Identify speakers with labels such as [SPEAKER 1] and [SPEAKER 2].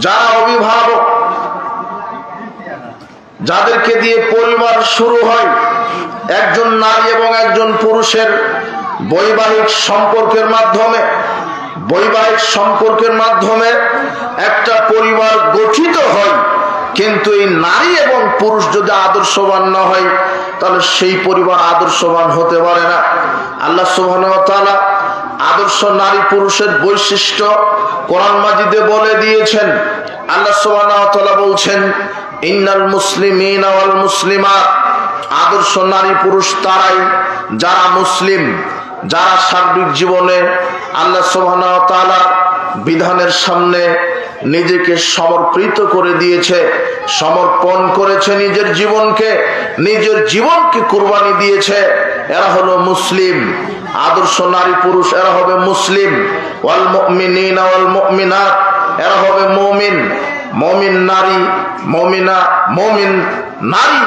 [SPEAKER 1] যারা অভিভাবক, যাদেরকে দিয়ে পরিবার শুরু হয়, একজন নারী এবং একজন পুরুষের বৈবাহিক সম্পর্কের মাধ্যমে একটা পরিবার গঠিত হয়। কিন্তু এই নারী এবং পুরুষ যদি আদর্শবান না হয়, তাহলে সেই পরিবার আদর্শবান হতে পারে না। আল্লাহ সুবহানাহু ওয়া তাআলা আদর্শ নারী পুরুষের বৈশিষ্ট্য কোরআন মাজিদে বলে দিয়েছেন। আল্লাহ সুবহানাহু ওয়া তাআলা বলছেন, ইন্নাল মুসলিমিনা ওয়াল মুসলিমাত, আদর্শ নারী পুরুষ তারাই যারা মুসলিম, যারা সার্বিক জীবনে আল্লাহ সুবহানাহু ওয়া তাআলা বিধানের সামনে নিজেকে সমর্পিত করে দিয়েছে, সমর্পণ করেছে নিজের জীবনকে কুরবানি দিয়েছে, এরা হলো মুসলিম। আদর্শ নারী পুরুষ এরা হবে মুসলিম। ওয়াল মুমিনিনা ওয়াল মুমিনাত, এরা হবে মুমিন। মুমিন নারী, মুমিনা, মুমিন নারী